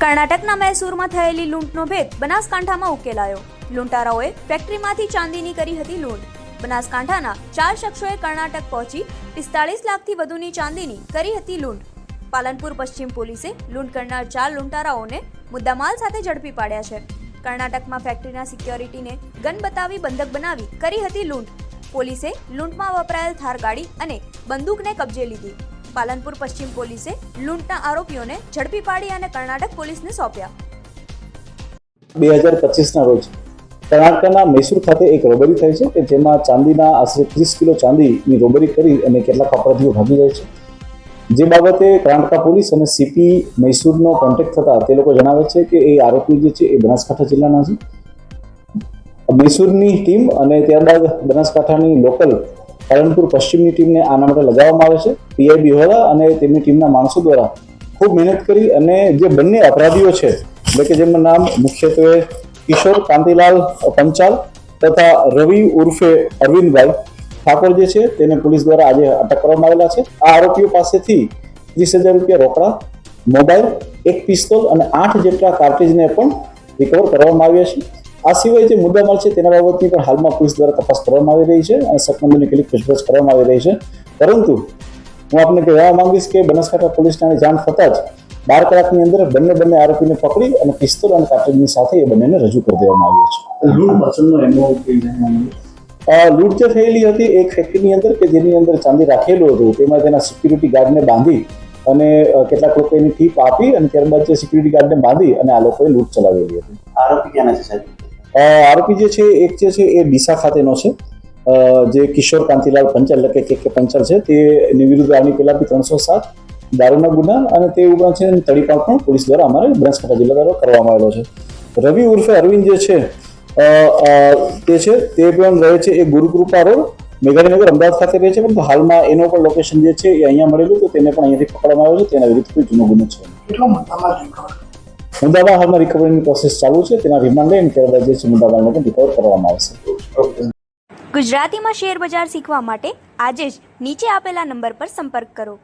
કર્ણાટકના મૈસૂરમાં થયેલી લૂંટનો ભેદ બનાસકાંઠામાં ઉકેલાયો. લૂંટારાઓએ ફેક્ટરીમાંથી ચાંદીની કરી હતી લૂંટ. બનાસકાંઠાના 4 શખ્સોએ કર્ણાટક પહોંચી 45 લાખથી વધુની ચાંદીની કરી હતી લૂંટ. પાલનપુર પશ્ચિમ પોલીસે લૂંટ કરનાર 4 લૂંટારાઓને મુદ્દામાલ સાથે ઝડપી પાડ્યા છે. કર્ણાટકમાં ફેક્ટરીના સિક્યોરિટીને ગન બતાવી બંધક બનાવી કરી હતી લૂંટ. પોલીસે લૂંટમાં વપરાયેલ થાર ગાડી અને બંદૂકને કબજે લીધી. પાલનપુર પશ્ચિમ પોલીસે લૂંટના આરોપીઓને ઝડપી પાડી અને કર્ણાટક પોલીસને સોંપ્યા. 2025ના રોજ કર્ણાટકના મૈસૂર ખાતે એક રોબરી થઈ છે કે જેમાં ચાંદીના આશરે 30 કિલો ચાંદીની રોબરી કરી અને કેટલાક અપરાધીઓ ભાગી જાય છે. જે બાબતે કર્ણાટક પોલીસ અને સીપી મૈસૂરનો કોન્ટેક્ટ થતા તે લોકો જણાવે છે કે એ આરોપી જે છે એ બનાસકાંઠા જિલ્લાના છે. મૈસૂરની ટીમ અને ત્યારબાદ બનાસકાંઠાની લોકલ પાલનપુર પશ્ચિમની ટીમને આના માટે લગાવવામાં આવે છે. પીઆઈ બિહોરા અને તેમની ટીમના માણસો દ્વારા ખૂબ મહેનત કરી અને જે બંને અપરાધીઓ છે એટલે કે જેમનું નામ મુખ્યત્વે કિશોર કાંતિલાલ પંચાલ તથા રવિ ઉર્ફે અરવિંદભાઈ ઠાકોર જે છે તેને પોલીસ દ્વારા આજે અટક કરવામાં આવેલા છે. આ આરોપીઓ પાસેથી 30,000 રૂપિયા રોકડા, મોબાઈલ, એક પિસ્તોલ અને 8 જેટલા કાર્ટ્રીજને પણ રિકવર કરવામાં આવ્યા છે. આ સિવાય જે મુદ્દામાલ છે તેના બાબતની પણ હાલમાં પોલીસ દ્વારા તપાસ કરવામાં આવી રહી છે અને સખમંદની કેટલીક પૂછપરછ કરવામાં આવી રહી છે. પરંતુ હું આપને કહેવા માંગીશ કે બનાસકાંઠા પોલીસને જાણ થતાં જ 12 કલાકની અંદર બંને આરોપીને પકડી અને પિસ્તોલ અને કાર્ટ્રીજની સાથે એ બંનેને રજૂ કરી દેવામાં આવ્યા છે. લૂંટ જે થયેલી હતી એક ફેક્ટરીની અંદર કે જેની અંદર ચાંદી રાખેલું હતું તેમાં તેના સિક્યુરિટી ગાર્ડને બાંધી અને કેટલાક લોકો એની ટીપ આપી અને ત્યારબાદ જે સિક્યુરિટી ગાર્ડને બાંધી અને આ લોકોએ લૂંટ ચલાવેલી હતી. આરોપી ક્યાંના છે સાહેબ? આરોપી જે છે એક જે છે એ ડીસા ખાતેનો છે. જે કિશોર કાંતિલાલ પંચાલ એટલે કે પંચાલ છે તેની વિરુદ્ધ આની પહેલા બી 307 દારૂના ગુના અને તે ઉપરાંત છે તડીપાર પણ પોલીસ દ્વારા અમારે બનાસકાંઠા જિલ્લા દ્વારા કરવામાં આવેલો છે. રવિ ઉર્ફે અરવિંદ જે છે તે પણ રહે છે એ ગુરુકૃપા રોડ મેઘાણીનગર અમદાવાદ ખાતે રહે છે, પરંતુ હાલમાં એનો પણ લોકેશન જે છે એ અહીંયા મળેલું તો તેને પણ અહીંયાથી પકડવામાં આવ્યો છે. તેના વિરુદ્ધ કોઈ જૂનો ગુનો છે. મુદ્દામાલ હાલમાં રિકવરીની પ્રોસેસ ચાલુ છે. તેના રિમાન્ડ લઈને ત્યારબાદ જે છે મુદ્દામાલને પણ રિકવર કરવામાં આવશે. ગુજરાતીમાં શેર બજાર શીખવા માટે આજે જ નીચે આપેલા નંબર પર સંપર્ક કરો.